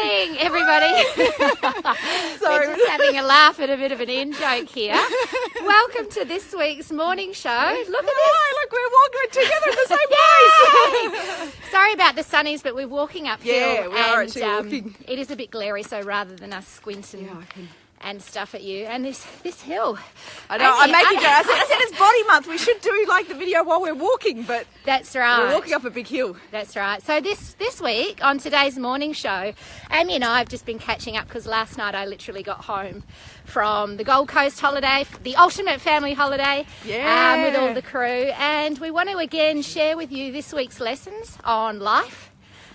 morning, everybody. Sorry. We're just having a laugh at a bit of an in-joke here. Welcome to this week's morning show. Look at this. Look, we're walking together in the same place. Sorry about the sunnies, but we're walking uphill. Yeah, we are and, actually walking. It is a bit glary, so rather than us squinting and stuff at you, and this hill. I know, I'm making it. I said it's body month. We should do like the video while we're walking, but that's right. We're walking up a big hill. That's right. So this week on today's morning show, Amy and I have just been catching up because last night I literally got home from the Gold Coast holiday, the ultimate family holiday, with all the crew, and we want to again share with you this week's lessons on life,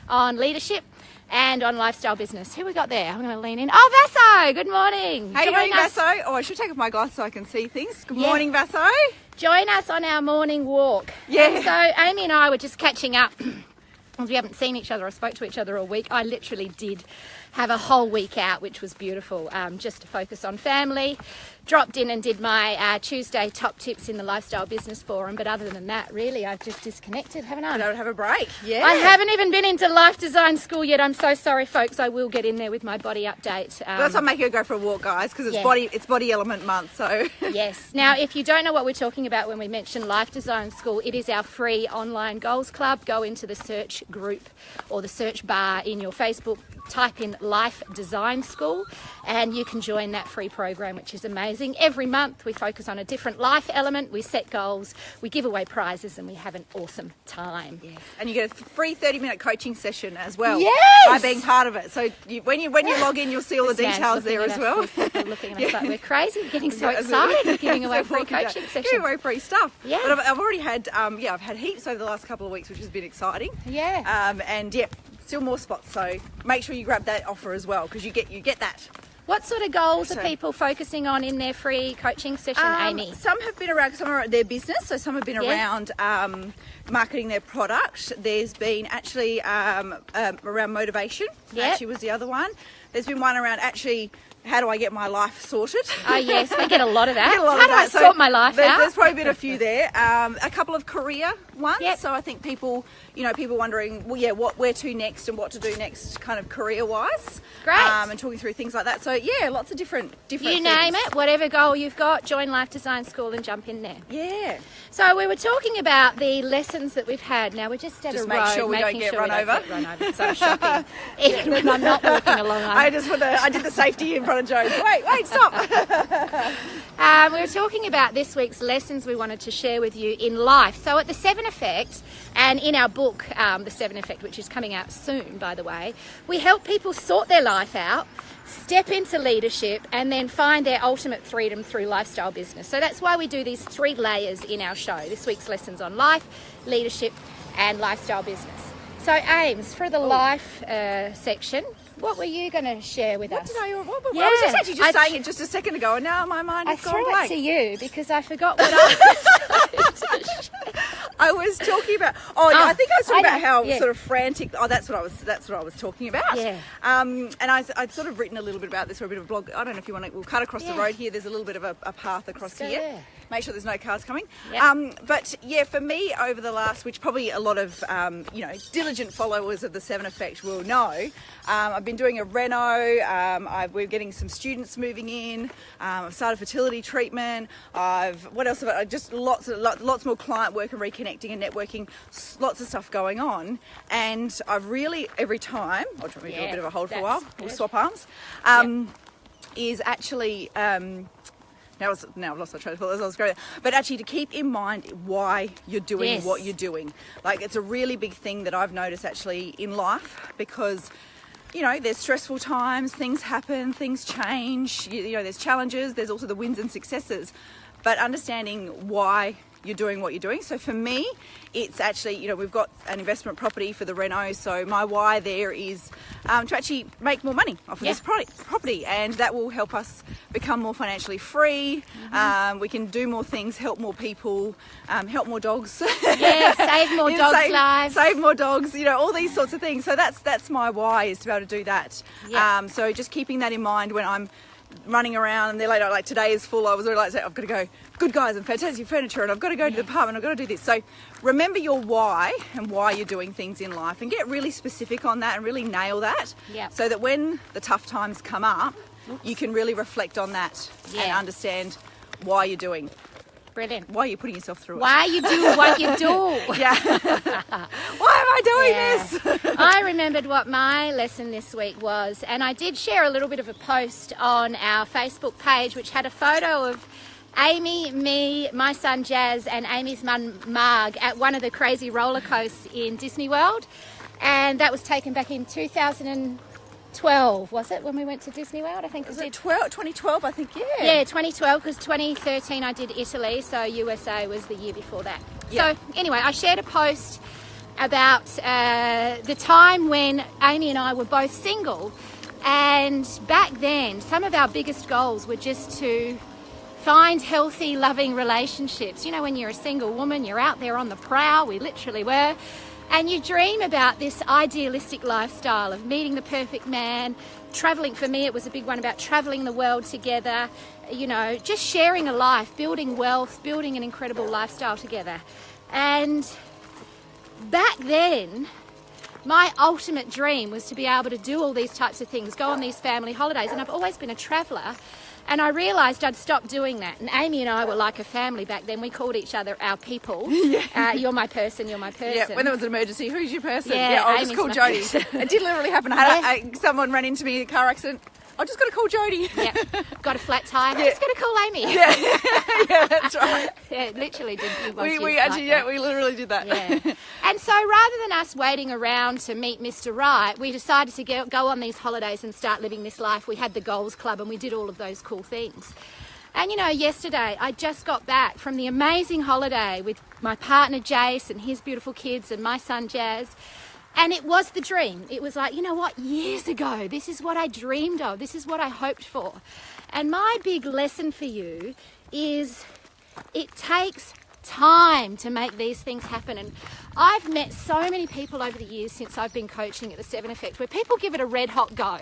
on leadership, and on lifestyle business. Who we got there? I'm going to lean in. Oh, Vasso, good morning. Hey, morning, Vasso. Oh, I should take off my glasses so I can see things. Good morning, Vasso. Join us on our morning walk. Yeah. And so Amy and I were just catching up. We haven't seen each other or spoke to each other all week. I literally did have a whole week out, which was beautiful, just to focus on family. Dropped in and did my Tuesday top tips in the Lifestyle Business Forum. But other than that, really, I've just disconnected, haven't I? I don't have a break. Yeah. I haven't even been into life design school yet. I'm so sorry, folks. I will get in there with my body update. Well, that's why I'm making her go for a walk, guys, because it's body element month. So yes. Now, if you don't know what we're talking about when we mention Life Design School, it is our free online goals club. Go into the search group or the search bar in your Facebook, type in Life Design School, and you can join that free program, which is amazing. Every month we focus on a different life element, we set goals, we give away prizes, and we have an awesome time. Yes. And you get a free 30-minute coaching session as well. Yes! By being part of it. So when you log in, you'll see all the details there as well. Looking at us like we're crazy. We're getting so excited. We're giving away free coaching sessions. Giving away free stuff. Yeah. But I've already had, I've had heaps over the last couple of weeks, which has been exciting. Yeah. Still more spots. So make sure you grab that offer as well, because you get that. What sort of goals are people focusing on in their free coaching session, Amy? Some have been around, some are their business, so some have been around marketing their product. There's been actually around motivation, actually was the other one. There's been one around actually, how do I get my life sorted? Oh yes, we get a lot of that. How do I sort my life out? There's probably been a few there. A couple of career ones. Yep. So I think people wondering, where to next and what to do next, kind of career-wise. Great. And talking through things like that. So lots of different You things. name it, whatever goal you've got, join Life Design School and jump in there. Yeah. So we were talking about the lessons that we've had. Now we're just at a road, make sure we don't get run over. So shocking. Even when I'm not walking along. I did the safety in front of Jodie. Wait, stop. We were talking about this week's lessons we wanted to share with you in life. So at the 7 Effect, and in our book, The 7 Effect, which is coming out soon, by the way, we help people sort their life out, step into leadership, and then find their ultimate freedom through lifestyle business. So that's why we do these 3 layers in our show. This week's lessons on life, leadership, and lifestyle business. So Ames, for the life section, what were you going to share with us? I was actually saying it just a second ago, and now my mind has gone blank. I threw it to you because I forgot what I was talking about. I think I was talking about how sort of frantic. That's what I was talking about. Yeah. And I'd sort of written a little bit about this, or a bit of a blog. I don't know if you want to. We'll cut across the road here. There's a little bit of a path across here. There. Make sure there's no cars coming. Yep. But for me, over the last, which probably a lot of diligent followers of the 7 Effect will know, I've been doing a reno. We're getting some students moving in. I've started fertility treatment. What else have I? Just lots more client work and reconnecting and networking. Lots of stuff going on. And I've really every time. I'll try to do a bit of a hold for a while. We'll swap arms. Is actually. Now I've lost my train of thought as I was going. But actually to keep in mind why you're doing what you're doing. Like it's a really big thing that I've noticed actually in life, because there's stressful times, things happen, things change, there's challenges, there's also the wins and successes. But understanding why you're doing what you're doing. So for me, it's actually, we've got an investment property for the reno. So my why there is to actually make more money off of this property, and that will help us become more financially free. Mm-hmm. We can do more things, help more people, help more dogs. Yeah, save more dogs' lives. Save more dogs, all these sorts of things. So that's my why, is to be able to do that. Yeah. So just keeping that in mind when I'm running around and they're like today is full. I was really like, I've got to go Good Guys and Fantastic Furniture and I've got to go to the pub and I've got to do this. So remember your why and why you're doing things in life and get really specific on that and really nail that so that when the tough times come up, you can really reflect on that and understand why you're doing. Brilliant. Why are you putting yourself through it? Why you do what you do. Yeah. Why am I doing this? I remembered what my lesson this week was, and I did share a little bit of a post on our Facebook page which had a photo of Amy, me, my son Jazz and Amy's mum Marg at one of the crazy roller coasters in Disney World, and that was taken back in 2012, was it, when we went to Disney World? I think was it 2012, I think, Yeah, 2012, because 2013 I did Italy, so USA was the year before that. So anyway, I shared a post about the time when Amy and I were both single, and back then some of our biggest goals were just to find healthy, loving relationships. You know, when you're a single woman, you're out there on the prowl, we literally were. And you dream about this idealistic lifestyle of meeting the perfect man, travelling. For me, it was a big one about travelling the world together, you know, just sharing a life, building wealth, building an incredible lifestyle together. And back then, my ultimate dream was to be able to do all these types of things, go on these family holidays. And I've always been a traveller. And I realised I'd stopped doing that. And Amy and I were like a family back then. We called each other our people. You're my person, you're my person. Yeah, when there was an emergency, who's your person? I'll just call Jodie. It did literally happen. I had someone ran into me in a car accident. I just got to call Jodie. Got a flat tyre. I just got to call Amy. Yeah, that's right. Literally did. We actually, we literally did that. And so rather than us waiting around to meet Mr. Right, we decided to go on these holidays and start living this life. We had the Goals Club and we did all of those cool things. And, you know, yesterday I just got back from the amazing holiday with my partner Jace and his beautiful kids and my son Jazz. And it was the dream. It was like, you know what, years ago, this is what I dreamed of. This is what I hoped for. And my big lesson for you is it takes time to make these things happen. And I've met so many people over the years since I've been coaching at the 7 Effect where people give it a red hot go.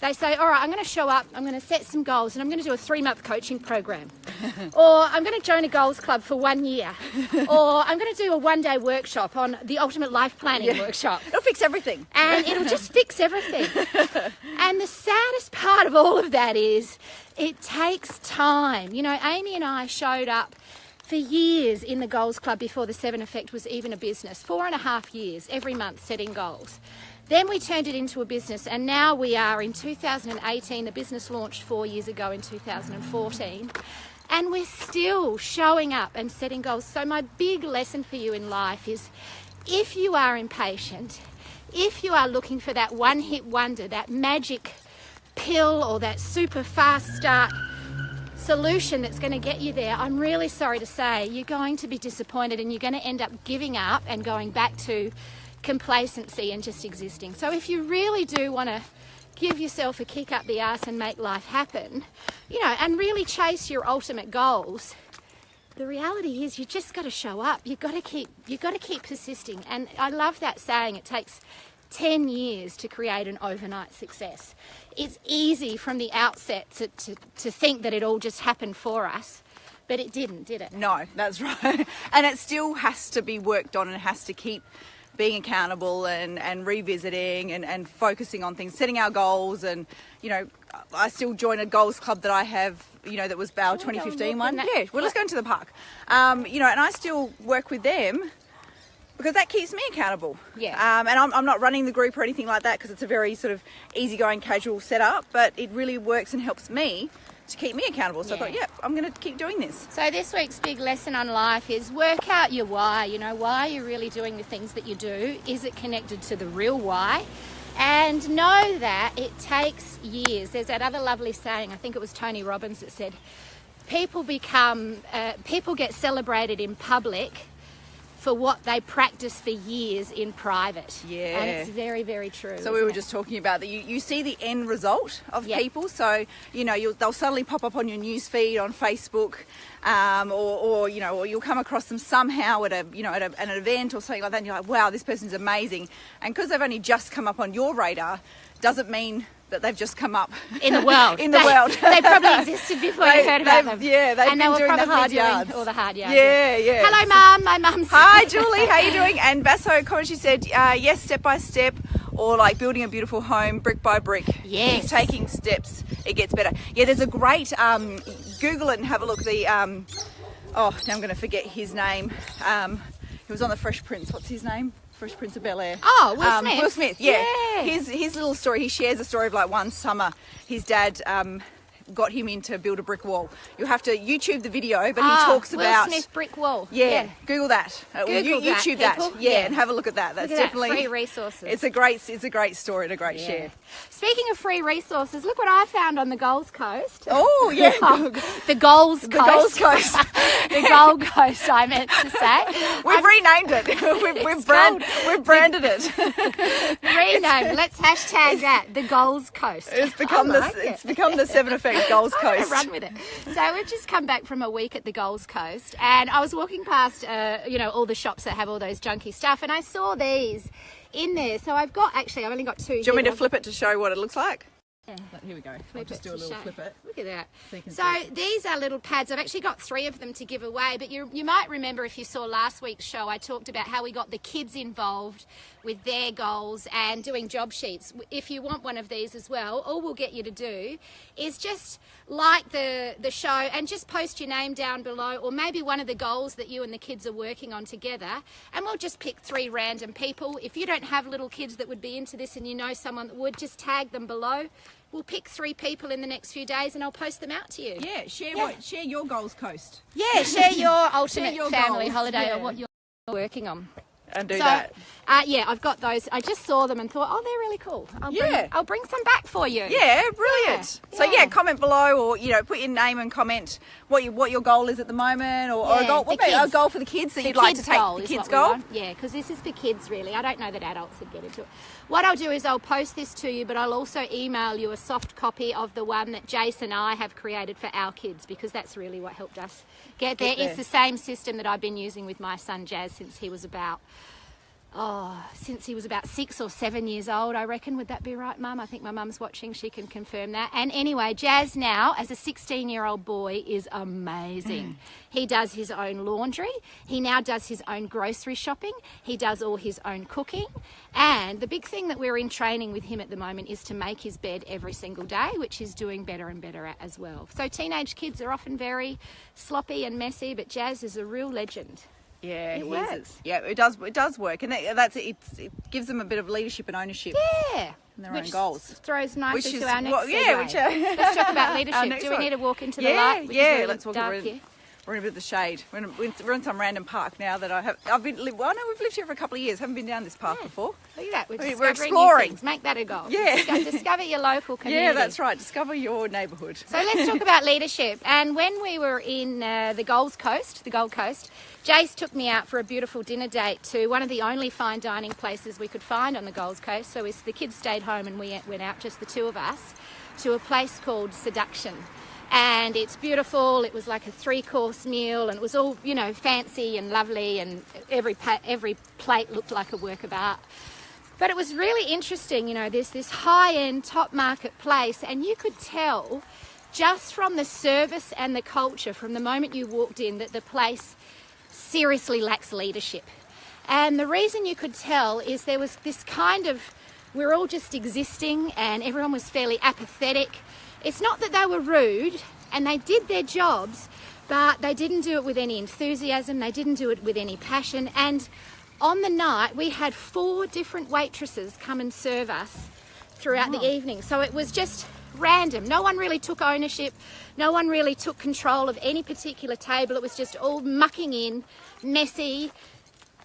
They say, all right, I'm going to show up, I'm going to set some goals and I'm going to do a 3-month coaching program. Or I'm going to join a goals club for 1 year. Or I'm going to do a 1-day workshop on the ultimate life planning workshop. It'll fix everything. And it'll just fix everything. And the saddest part of all of that is it takes time. You know, Amy and I showed up for years in the Goals Club before the 7 Effect was even a business. 4.5 years, every month setting goals. Then we turned it into a business, and now we are in 2018. The business launched 4 years ago in 2014. And we're still showing up and setting goals. So my big lesson for you in life is if you are impatient, if you are looking for that one-hit wonder, that magic pill or that super fast start solution that's going to get you there, I'm really sorry to say you're going to be disappointed and you're going to end up giving up and going back to complacency and just existing. So if you really do want to give yourself a kick up the arse and make life happen, you know, and really chase your ultimate goals, the reality is you just got to show up. You've got to keep persisting. And I love that saying, it takes 10 years to create an overnight success. It's easy from the outset to think that it all just happened for us, but it didn't, did it? No, that's right. And it still has to be worked on and has to keep being accountable and revisiting and focusing on things, setting our goals. And, you know, I still join a goals club that I have, you know, that was our 2015 one. Yeah, well, let's go into the park. You know, and I still work with them because that keeps me accountable. Yeah. And I'm not running the group or anything like that because it's a very sort of easygoing, casual setup, but it really works and helps me to keep me accountable. So I thought, I'm going to keep doing this. So this week's big lesson on life is work out your why. You know, why are you really doing the things that you do? Is it connected to the real why? And know that it takes years. There's that other lovely saying, I think it was Tony Robbins that said, people get celebrated in public for what they practice for years in private. Yeah. And it's very, very true. So we were just talking about that. You see the end result of people. So, you know, they'll suddenly pop up on your news feed on Facebook, or you know, or you'll come across them somehow at an event or something like that. And you're like, wow, this person's amazing. And because they've only just come up on your radar, doesn't mean that they've just come up in the world. They probably existed before you heard about them. Yeah, they've been doing the hard yards. All the hard yards. Yeah, yeah. Hello, Mum. My mum's. Hi, Julie. How you doing? And Basso comment, she said, yes, step by step, or like building a beautiful home, brick by brick. Yes. Keep taking steps, it gets better. Yeah, there's a great, Google it and have a look. Now I'm going to forget his name. He was on the Fresh Prince. What's his name? Fresh Prince of Bel-Air. Oh, Will Smith. Will Smith, yeah. His little story, he shares a story of like one summer, his dad got him in to build a brick wall. You'll have to YouTube the video, but he talks about... Will Smith brick wall. Yeah, Google that. YouTube that. Yeah, and have a look at that. That's definitely... free resources. It's a great story and a great share. Speaking of free resources, look what I found on the Gold Coast. Oh, yeah. The Gold Coast. The Gold Coast. The Gold Coast, I meant to say. We've renamed it. We've branded it. Renamed. Let's hashtag that. The Gold Coast. It's become the 7 Effect Gold Coast. I'm gonna run with it. So we've just come back from a week at the Gold Coast, and I was walking past, all the shops that have all those junky stuff, and I saw these in there. So I've only got 2. Do you want me to flip it to show what it looks like? Yeah. Here we go. I'll just do a little flip it. Look at that. So these are little pads. I've actually got 3 of them to give away, but you might remember if you saw last week's show, I talked about how we got the kids involved with their goals and doing job sheets. If you want one of these as well, all we'll get you to do is just like the show and just post your name down below, or maybe one of the goals that you and the kids are working on together, and we'll just pick 3 random people. If you don't have little kids that would be into this and you know someone that would, just tag them below. We'll pick 3 people in the next few days and I'll post them out to you. Yeah, share your Goals Coast. Yeah, share your ultimate your family goals, holiday or what you're working on. And do that. I've got those. I just saw them and thought, oh, they're really cool. I'll bring some back for you. Yeah, brilliant. So comment below, or put your name and comment what your goal is at the moment, or a goal. What about a goal for the kids that you'd like to take? The kids' goal. Yeah, because this is for kids really. I don't know that adults would get into it. What I'll do is I'll post this to you, but I'll also email you a soft copy of the one that Jason and I have created for our kids, because that's really what helped us get there. It's the same system that I've been using with my son Jazz since he was about 6 or 7 years old, I reckon. Would that be right, Mum? I think my mum's watching. She can confirm that. And anyway, Jazz now, as a 16-year-old boy, is amazing. He does his own laundry. He now does his own grocery shopping. He does all his own cooking. And the big thing that we're in training with him at the moment is to make his bed every single day, which he's doing better and better at as well. So teenage kids are often very sloppy and messy, but Jazz is a real legend. Yeah, it works. Yeah, it does work, and it gives them a bit of leadership and ownership. Yeah, and their own goals. Throws nicely to our next segue. Let's talk about leadership. Do we need to walk into the light? Yeah, let's walk around. We're in a bit of the shade. We're in some random park now that we've lived here for a couple of years. Haven't been down this path before. Look at that. We're exploring. New things. Make that a goal. Yeah. Discover your local community. Yeah, that's right. Discover your neighbourhood. So let's talk about leadership. And when we were in the Gold Coast, Jace took me out for a beautiful dinner date to one of the only fine dining places we could find on the Gold Coast. So the kids stayed home and we went out, just the 2 of us, to a place called Seduction. And it's beautiful. It was like a 3-course meal, and it was all, fancy and lovely, and every plate looked like a work of art. But it was really interesting, there's this high-end, top-market place, and you could tell just from the service and the culture, from the moment you walked in, that the place seriously lacks leadership. And the reason you could tell is there was this kind of, we're all just existing, and everyone was fairly apathetic. It's not that they were rude, and they did their jobs, but they didn't do it with any enthusiasm, they didn't do it with any passion. And on the night, we had 4 different waitresses come and serve us throughout the evening. So it was just random. No one really took ownership. No one really took control of any particular table. It was just all mucking in, messy,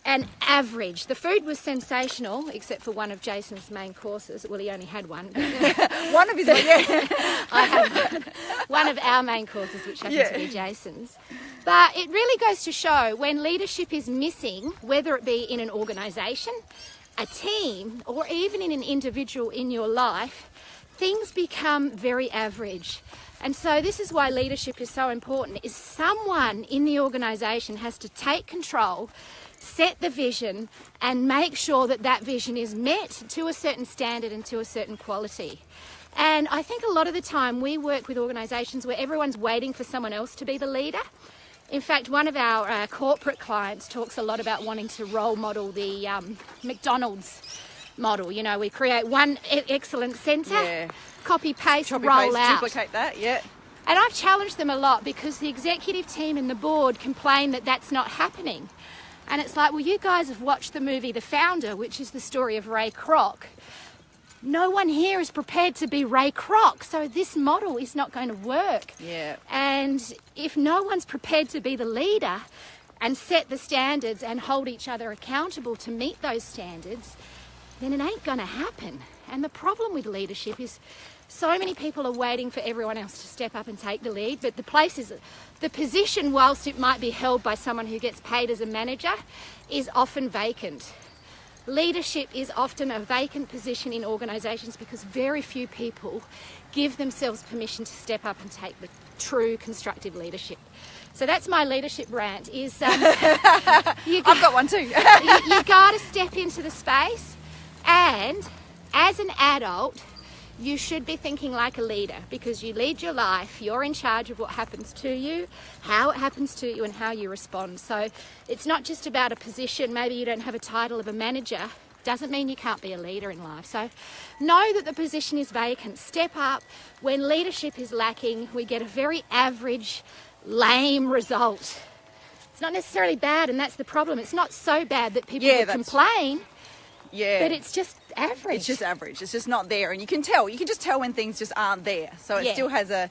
and average. The food was sensational, except for one of Jason's main courses. Well, he only had one. One of his, I had one of our main courses, which happened to be Jason's. But it really goes to show when leadership is missing, whether it be in an organisation, a team, or even in an individual in your life, things become very average. And so this is why leadership is so important, is someone in the organisation has to take control, set the vision and make sure that that vision is met to a certain standard and to a certain quality. And I think a lot of the time we work with organisations where everyone's waiting for someone else to be the leader. In fact, one of our corporate clients talks a lot about wanting to role model the McDonald's model. You know, we create one excellence centre, copy, paste, roll out. Duplicate that, yeah. And I've challenged them a lot because the executive team and the board complain that that's not happening. And it's like, well, you guys have watched the movie The Founder, which is the story of Ray Kroc. No one here is prepared to be Ray Kroc, so this model is not going to work. Yeah. And if no one's prepared to be the leader and set the standards and hold each other accountable to meet those standards, then it ain't going to happen. And the problem with leadership is so many people are waiting for everyone else to step up and take the lead, but the position, whilst it might be held by someone who gets paid as a manager, is often vacant. Leadership is often a vacant position in organisations because very few people give themselves permission to step up and take the true constructive leadership. So that's my leadership rant, is I've got one too. you got to step into the space, and as an adult you should be thinking like a leader, because you lead your life, you're in charge of what happens to you, how it happens to you, and how you respond. So it's not just about a position. Maybe you don't have a title of a manager, doesn't mean you can't be a leader in life. So know that the position is vacant, step up. When leadership is lacking, we get a very average, lame result. It's not necessarily bad, and that's the problem. It's not so bad that people will complain. Yeah. But it's just average. It's just average. It's just not there. And you can tell. You can just tell when things just aren't there. So it still has a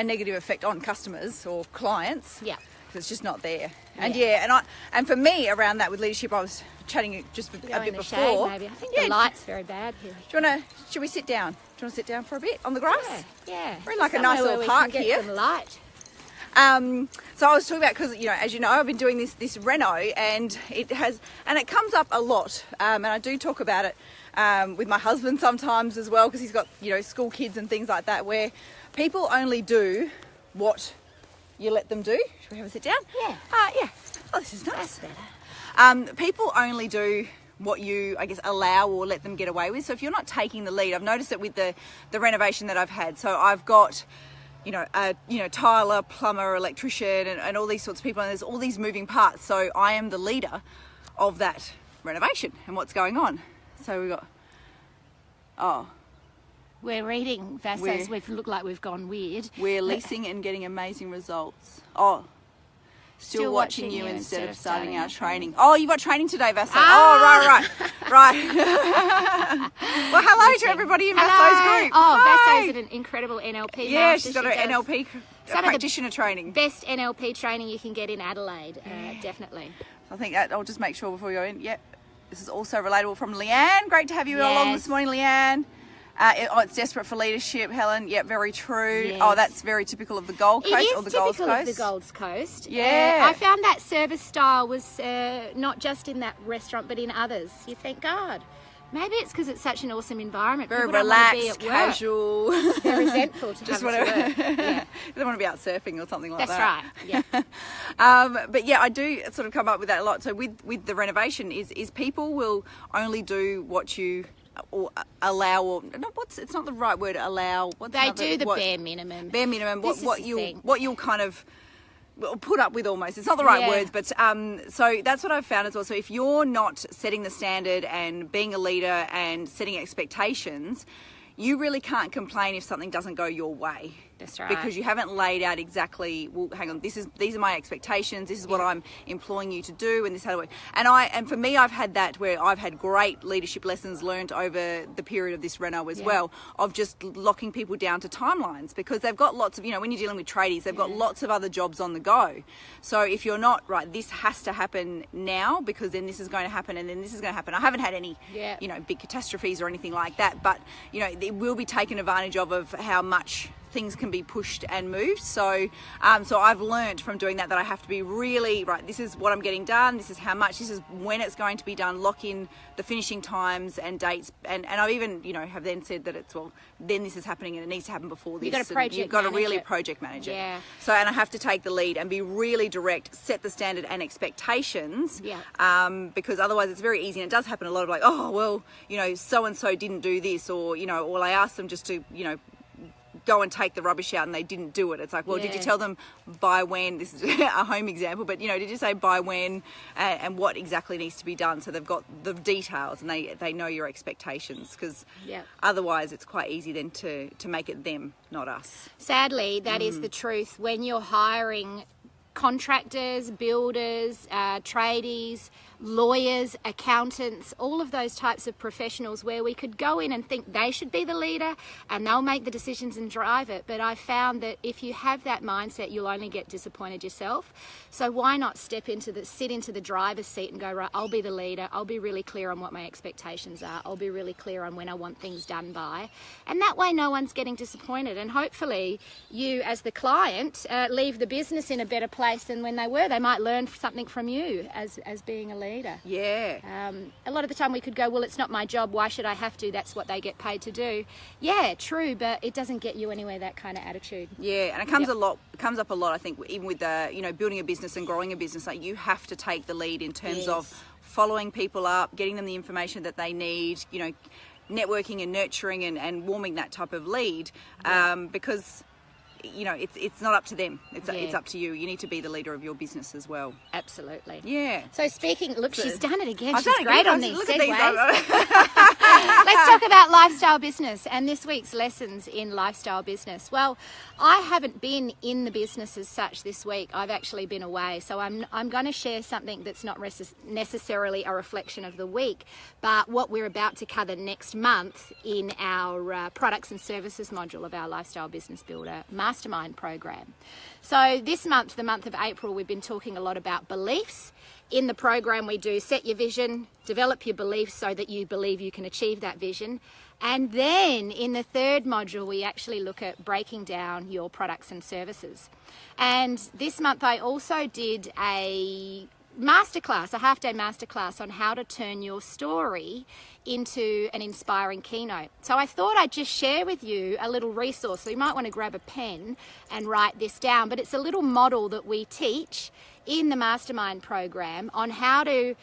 negative effect on customers or clients. Yeah. Because it's just not there. And and for me, around that with leadership, I was chatting just a bit before. Shade, maybe. I think the light's very bad here. Should we sit down? Do you want to sit down for a bit on the grass? Yeah. We're in like a nice little park here. Get some light. So I was talking about, because as you know, I've been doing this reno, and it comes up a lot, and I do talk about it with my husband sometimes as well, because he's got school kids and things like that, where people only do what you let them do. Should we have a sit down? Yeah. Yeah. Oh, this is nice. That's better. People only do what you, I guess, allow or let them get away with. So if you're not taking the lead, I've noticed it with the renovation that I've had. So I've got tiler, plumber, electrician, and all these sorts of people, and there's all these moving parts. So I am the leader of that renovation and what's going on. So we've got, we're reading Vasso's. We've looked like we've gone weird. We're leasing and getting amazing results. Still watching you instead of starting our training. Oh, you got training today, Vasso. Right. Well, hello to everybody in Vasso's group. Vasso's at an incredible NLP. Yeah, she's got her NLP practitioner training. Best NLP training you can get in Adelaide, definitely. I think that I'll just make sure before we go in. Yep, this is also relatable from Leanne. Great to have you along this morning, Leanne. It's desperate for leadership, Helen. Yep, very true. Yes. Oh, that's very typical of the Gold Coast or the Gold Coast. It is typical of the Gold Coast. Yeah. I found that service style was not just in that restaurant, but in others. You think, God, maybe it's because it's such an awesome environment. Very people relaxed, casual. They're resentful to just have it to work. Yeah. They don't want to be out surfing or something like that. That's right, yeah. But yeah, I do sort of come up with that a lot. So with the renovation is people will only do what you or allow, or no, it's not the right word, allow. They do the bare minimum. Bare minimum. What you'll kind of put up with almost. It's not the right words, but so that's what I've found as well. So if you're not setting the standard and being a leader and setting expectations, you really can't complain if something doesn't go your way. That's right. Because you haven't laid out exactly, well, hang on, these are my expectations, this is what I'm employing you to do, and this is how to work. And for me, I've had that where I've had great leadership lessons learned over the period of this reno as well, of just locking people down to timelines, because they've got lots of, when you're dealing with tradies, they've got lots of other jobs on the go. So if you're not, right, this has to happen now, because then this is going to happen, and then this is going to happen. I haven't had any, big catastrophes or anything like that, but, it will be taken advantage of how much things can be pushed and moved. So I've learned from doing that I have to be really, right, this is what I'm getting done, this is how much, this is when it's going to be done, lock in the finishing times and dates. And I've even, have then said that it's, well, then this is happening and it needs to happen before this. You've got to really project manage it. Yeah. So, and I have to take the lead and be really direct, set the standard and expectations. Yeah. Because otherwise it's very easy, and it does happen a lot of like, oh, well, so-and-so didn't do this, or, or I asked them just to, go and take the rubbish out and they didn't do it. It's like, well, did you tell them by when? This is a home example, but did you say by when and what exactly needs to be done, so they've got the details and they know your expectations, because otherwise it's quite easy then to make it them, not us. Sadly, that is the truth. When you're hiring contractors, builders, tradies, lawyers, accountants, all of those types of professionals, where we could go in and think they should be the leader and they'll make the decisions and drive it. But I found that if you have that mindset, you'll only get disappointed yourself. So why not sit into the driver's seat and go, right, I'll be the leader. I'll be really clear on what my expectations are. I'll be really clear on when I want things done by. And that way no one's getting disappointed. And hopefully you, as the client, leave the business in a better place than when they were. They might learn something from you as being a leader. Yeah. A lot of the time we could go, well, it's not my job, why should I have to? That's what they get paid to do. Yeah, true, but it doesn't get you anywhere, that kind of attitude. Yeah, and it comes up a lot, I think, even with building a business and growing a business. Like, you have to take the lead in terms of following people up, getting them the information that they need, networking and nurturing and warming that type of lead, because it's not up to them. It's up to you. You need to be the leader of your business as well. Absolutely. Yeah. So speaking, look, she's done it again. I've She's done it great again. on these Look segues. at these. Let's talk about lifestyle business and this week's lessons in lifestyle business. Well, I haven't been in the business as such this week. I've actually been away. So I'm going to share something that's not necessarily a reflection of the week, but what we're about to cover next month in our products and services module of our Lifestyle Business Builder Mastermind program. So this month, the month of April, we've been talking a lot about beliefs. In the program we do set your vision, develop your beliefs so that you believe you can achieve that vision. And then in the third module, we actually look at breaking down your products and services. And this month I also did a masterclass, a half-day masterclass on how to turn your story into an inspiring keynote. So I thought I'd just share with you a little resource. So you might want to grab a pen and write this down, but it's a little model that we teach in the mastermind program on how to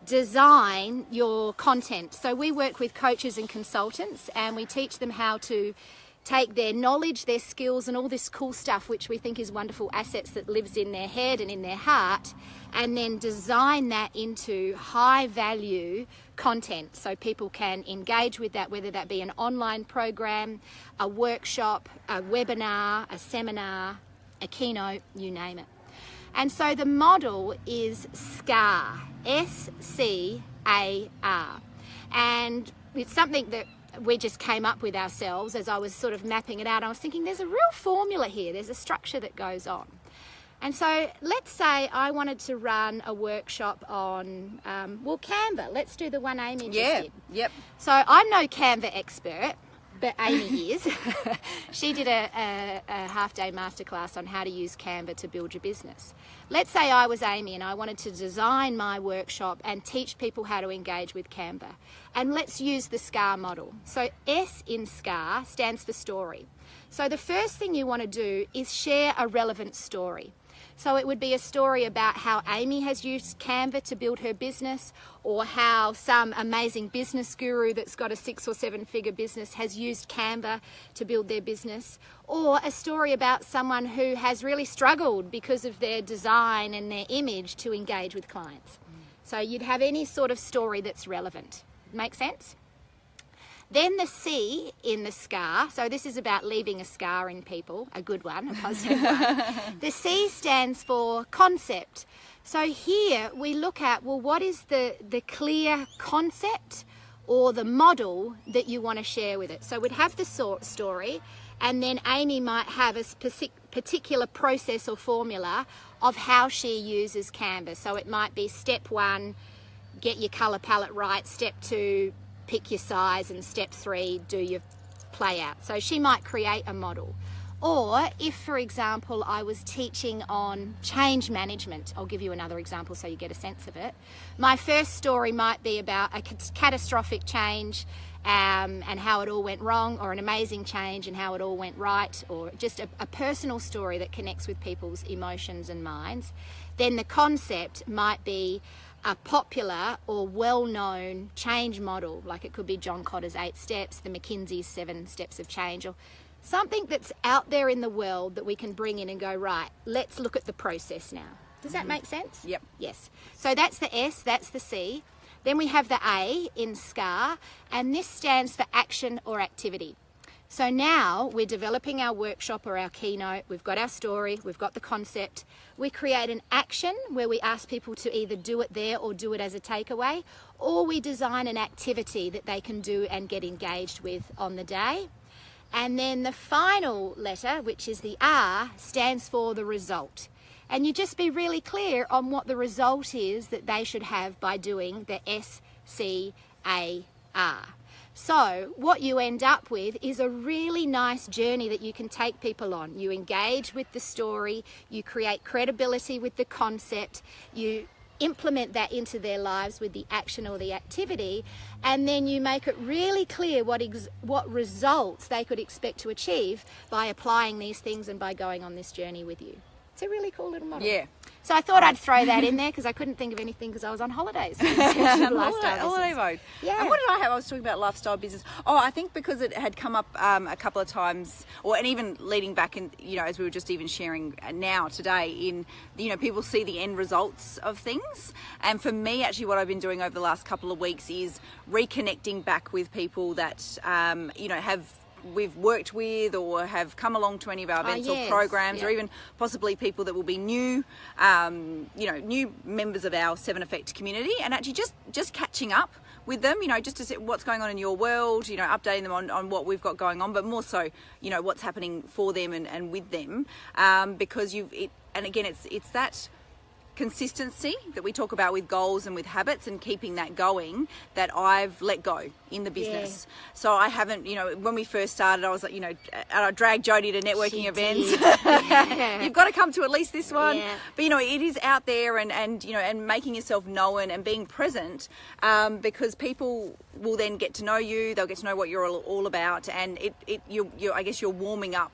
design your content. So we work with coaches and consultants and we teach them how to take their knowledge, their skills and all this cool stuff which we think is wonderful assets that lives in their head and in their heart, and then design that into high value content so people can engage with that, whether that be an online program, a workshop, a webinar, a seminar, a keynote, you name it. And so the model is SCAR, S-C-A-R. And it's something that we just came up with ourselves as I was sort of mapping it out. I was thinking there's a real formula here. There's a structure that goes on. And so let's say I wanted to run a workshop on, Canva. Let's do the one Amy just did. Yep. So I'm no Canva expert, but Amy is. She did a half-day masterclass on how to use Canva to build your business. Let's say I was Amy and I wanted to design my workshop and teach people how to engage with Canva. And let's use the SCAR model. So S in SCAR stands for story. So the first thing you want to do is share a relevant story. So it would be a story about how Amy has used Canva to build her business, or how some amazing business guru that's got a 6 or 7 figure business has used Canva to build their business, or a story about someone who has really struggled because of their design and their image to engage with clients. So you'd have any sort of story that's relevant. Make sense? Then the C in the SCAR, so this is about leaving a scar in people, a good one, a positive one. The C stands for concept. So here we look at, well, what is the clear concept or the model that you want to share with it? So we'd have the story, and then Amy might have a particular process or formula of how she uses Canva. So it might be step 1, get your colour palette right, step 2, pick your size, and step 3, do your play out. So she might create a model. Or if, for example, I was teaching on change management, I'll give you another example so you get a sense of it. My first story might be about a catastrophic change and how it all went wrong, or an amazing change and how it all went right, or just a personal story that connects with people's emotions and minds. Then the concept might be a popular or well-known change model, like it could be John Cotter's 8 Steps, the McKinsey's 7 Steps of Change, or something that's out there in the world that we can bring in and go, right, let's look at the process now. Does that make sense? Yep. Yes. So that's the S, that's the C. Then we have the A in SCAR, and this stands for action or activity. So now we're developing our workshop or our keynote, we've got our story, we've got the concept. We create an action where we ask people to either do it there or do it as a takeaway, or we design an activity that they can do and get engaged with on the day. And then the final letter, which is the R, stands for the result. And you just be really clear on what the result is that they should have by doing the SCAR. So what you end up with is a really nice journey that you can take people on. You engage with the story, you create credibility with the concept, you implement that into their lives with the action or the activity, and then you make it really clear what results they could expect to achieve by applying these things and by going on this journey with you. It's a really cool little model. Yeah. So I thought I'd throw that in there because I couldn't think of anything because I was on holidays. Holiday mode. Yeah. And what did I have? I was talking about lifestyle business. Oh, I think because it had come up a couple of times, and even leading back in, as we were just even sharing now today, in, people see the end results of things. And for me, actually, what I've been doing over the last couple of weeks is reconnecting back with people that, we've worked with or have come along to any of our events or programs, or even possibly people that will be new, new members of our 7 Effect community, and actually just catching up with them, just to see what's going on in your world, updating them on what we've got going on, but more so, what's happening for them and with them, because and again, it's that consistency that we talk about with goals and with habits and keeping that going that I've let go in the business. Yeah. So I haven't, when we first started, I was like, I dragged Jodie to networking events. You've got to come to at least this one. Yeah. But, it is out there and making yourself known and being present, because people will then get to know you. They'll get to know what you're all about, and I guess you're warming up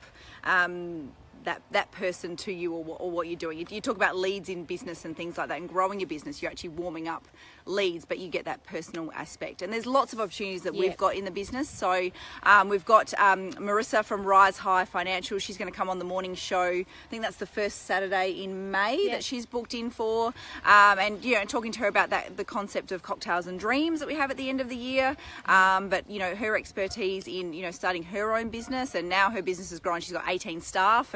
that person to you or what you're doing. You talk about leads in business and things like that, and growing your business, you're actually warming up leads, but you get that personal aspect. And there's lots of opportunities that we've got in the business. So we've got Marissa from Rise High Financial. She's going to come on the morning show. I think that's the first Saturday in May that she's booked in for. And talking to her about the concept of cocktails and dreams that we have at the end of the year. But her expertise in starting her own business, and now her business has grown. She's got 18 staff,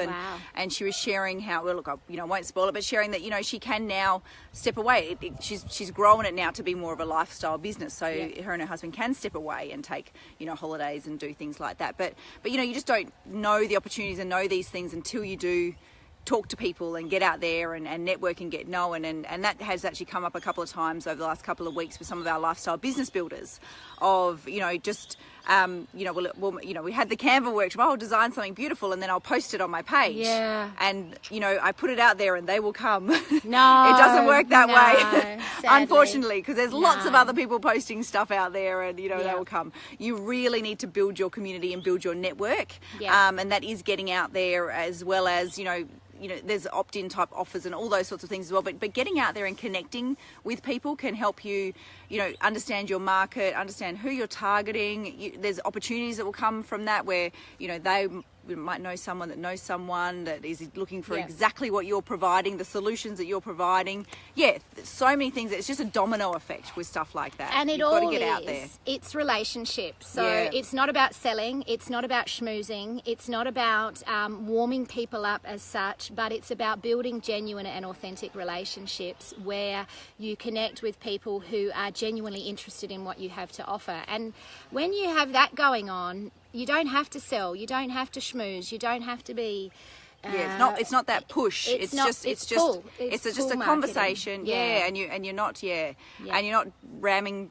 and she was sharing how, well, look, I won't spoil it, but sharing that she can now step away. She's grown it now to be more of a lifestyle business, so her and her husband can step away and take holidays and do things like that. But you just don't know the opportunities and know these things until you do talk to people and get out there and network and get known, and that has actually come up a couple of times over the last couple of weeks with some of our lifestyle business builders of we had the Canva workshop. I'll design something beautiful and then I'll post it on my page, and I put it out there and they will come. No, it doesn't work that way, unfortunately, because there's lots of other people posting stuff out there, and they will come. You really need to build your community and build your network, and that is getting out there, as well as there's opt-in type offers and all those sorts of things as well. But getting out there and connecting with people can help you, understand your market, understand who you're targeting. There's opportunities that will come from that where, they might know someone that knows someone that is looking for exactly what you're providing, the solutions that you're providing. Yeah, so many things. It's just a domino effect with stuff like that. And you've got to get out there. It's relationships. So it's not about selling. It's not about schmoozing. It's not about warming people up as such, but it's about building genuine and authentic relationships where you connect with people who are genuinely interested in what you have to offer. And when you have that going on, you don't have to sell. You don't have to schmooze. You don't have to be. It's not that push. It's just a conversation. Yeah. And you're not and you're not ramming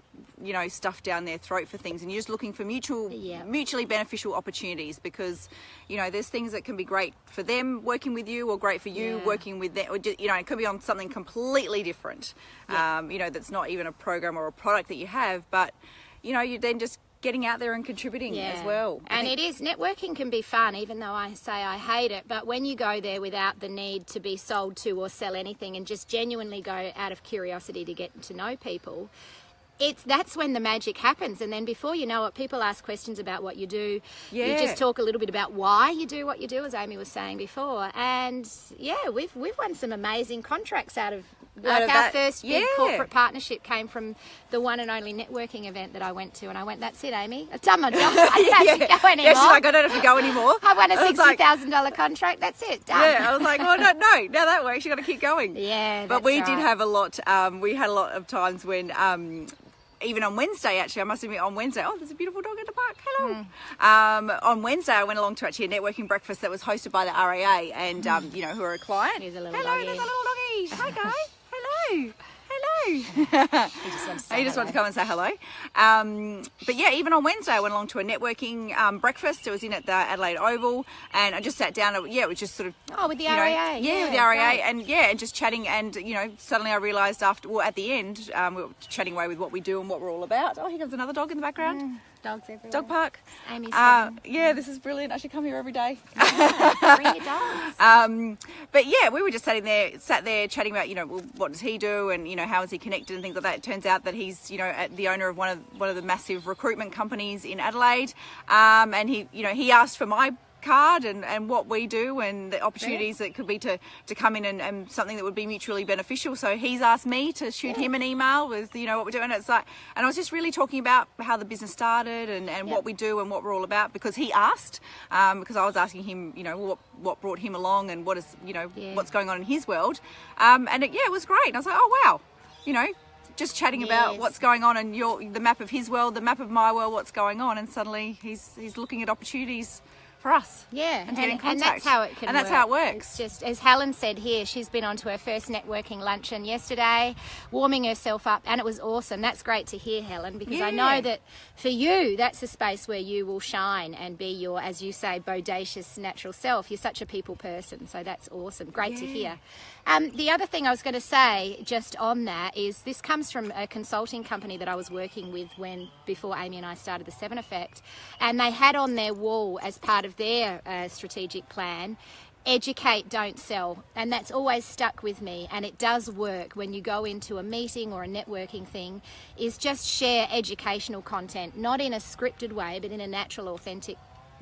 stuff down their throat for things, and you're just looking for mutually beneficial opportunities, because there's things that can be great for them working with you, or great for you working with them, or just, it could be on something completely different, that's not even a program or a product that you have, but you then just getting out there and contributing as well. And it is, networking can be fun, even though I say I hate it, but when you go there without the need to be sold to or sell anything, and just genuinely go out of curiosity to get to know people, that's when the magic happens. And then before you know it, people ask questions about what you do. You just talk a little bit about why you do what you do, as Amy was saying before. And we've won some amazing contracts out of our first big corporate partnership came from the one and only networking event that I went to, and I went, that's it, Amy, I've done my job, I don't have to go anymore. She's like, I don't have to go anymore. I won a $60,000 contract, that's it, done. Yeah, I was like, well, no, now that works, you've got to keep going. Yeah, but we did have a lot, we had a lot of times when even on Wednesday, actually, I must admit, on Wednesday, there's a beautiful dog in the park, hello. On Wednesday, I went along to actually a networking breakfast that was hosted by the RAA, and, who are a client. Here's a little hello, doggy. There's a little doggy. Hi, guy. Hello. He just wanted to come and say hello. But yeah, even on Wednesday, I went along to a networking breakfast. It was in at the Adelaide Oval, and I just sat down. It was just sort of with the RAA. With the RAA, and just chatting. And suddenly I realised at the end, we were chatting away with what we do and what we're all about. Oh, here comes another dog in the background. Dogs everywhere. Dog park. Amy's this is brilliant. I should come here every day. Bring your dogs. But yeah, we were just sat there chatting about, what does he do, and how is he connected and things like that. It turns out that he's, the owner of one of the massive recruitment companies in Adelaide, and he asked for my card and what we do and the opportunities that could be to come in and something that would be mutually beneficial. So he's asked me to shoot him an email with what we're doing. It's like, and I was just really talking about how the business started and what we do and what we're all about, because he asked, because I was asking him what brought him along and what is what's going on in his world, and it was great. And I was like, oh wow, just chatting about what's going on and the map of his world, the map of my world, what's going on, and suddenly he's looking at opportunities for us. And that's how it can and that's how it works. It's just, as Helen said here, she's been on to her first networking luncheon yesterday, warming herself up, and it was awesome. That's great to hear, Helen, because I know that for you, that's a space where you will shine and be your, as you say, bodacious natural self. You're such a people person, so that's awesome. Great to hear. The other thing I was going to say just on that is this comes from a consulting company that I was working with before Amy and I started the 7 Effect, and they had on their wall as part of their strategic plan, educate, don't sell. And that's always stuck with me, and it does work when you go into a meeting or a networking thing, is just share educational content, not in a scripted way, but in a natural, authentic,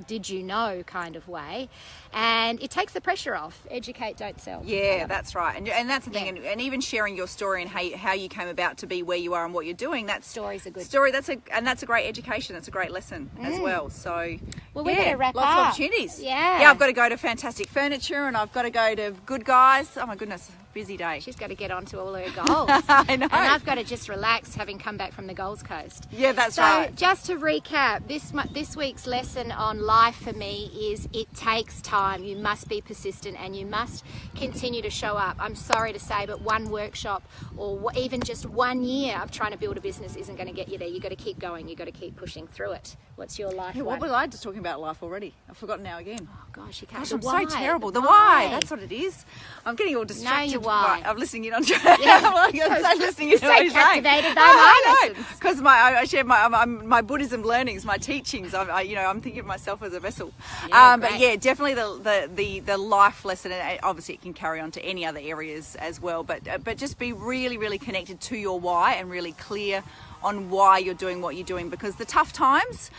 did you know kind of way, and it takes the pressure off. Educate, don't sell. That's right, and that's the thing, and even sharing your story and how you came about to be where you are and what you're doing, that story's a good story. That's a great education. That's a great lesson as well. So we better wrap lots up. of opportunities. I've got to go to Fantastic Furniture, and I've got to go to Good Guys. Oh my goodness, busy day. She's got to get on to all her goals. I know. And I've got to just relax, having come back from the Gold Coast. That's right. So just to recap, this week's lesson on life for me is it takes time. You must be persistent, and you must continue to show up. I'm sorry to say, but one workshop or even just 1 year of trying to build a business isn't going to get you there. You've got to keep going. You've got to keep pushing through it. What's your life what was I just talking about life already? I've forgotten now again. Oh gosh, you can't. I'm so terrible. The why. That's what it is. I'm getting all distracted. Know your why. I'm listening in on I'm listening in so on what you're saying. captivated by my lessons. Because I share my Buddhism learnings, my teachings. I'm thinking of myself as a vessel. But definitely the life lesson. And obviously, it can carry on to any other areas as well. But just be really, really connected to your why and really clear on why you're doing what you're doing, because the tough times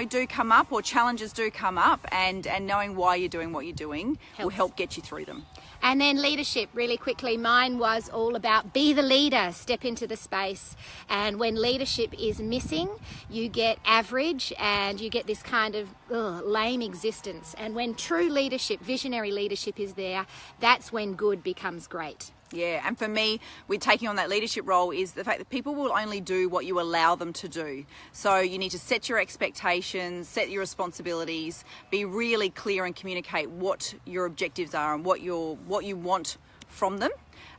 do come up, or challenges do come up, and knowing why you're doing what you're doing will help get you through them. And then leadership, really quickly, mine was all about be the leader, step into the space. And when leadership is missing, you get average and you get this kind of lame existence. And when true leadership, visionary leadership is there, that's when good becomes great. And for me, with taking on that leadership role, is the fact that people will only do what you allow them to do. So you need to set your expectations, set your responsibilities, be really clear and communicate what your objectives are and what you want from them,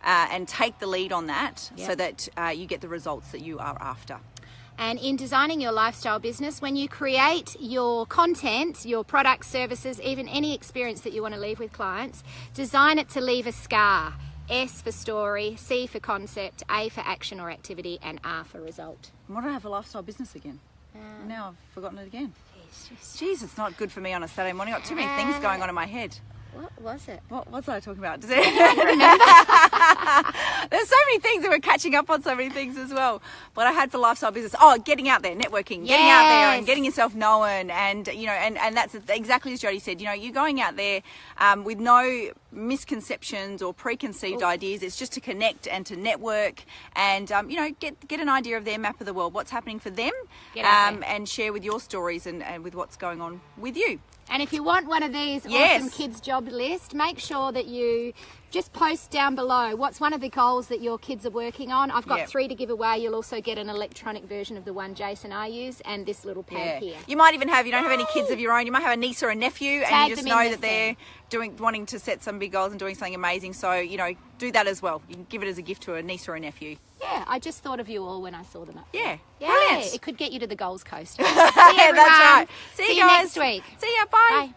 and take the lead on that so that you get the results that you are after. And in designing your lifestyle business, when you create your content, your products, services, even any experience that you want to leave with clients, design it to leave a scar. S for story, C for concept, A for action or activity, and R for result. What do I have a lifestyle business again? Now I've forgotten it again. Jeez, Jeez, it's not good for me on a Saturday morning. I've got too many things going on in my head. what was it? What was I talking about? I don't remember. There's so many things that we're catching up on, so many things as well. What I had for lifestyle business, getting out there, networking, getting out there and getting yourself known, and and that's exactly as Jodie said. You're going out there with no misconceptions or preconceived ideas. It's just to connect and to network, and get an idea of their map of the world, what's happening for them, and share with your stories and with what's going on with you. And if you want one of these awesome kids job list, make sure that you just post down below what's one of the goals that your kids are working on. I've got 3 to give away. You'll also get an electronic version of the one Jason I use and this little pad here. You might even have, you don't have any kids of your own, you might have a niece or a nephew, and you just know that they're wanting to set some big goals and doing something amazing. So, do that as well. You can give it as a gift to a niece or a nephew. Yeah, I just thought of you all when I saw them up there. Yeah, brilliant. It could get you to the Gold Coast. See That's right. See you guys next week. See ya, bye.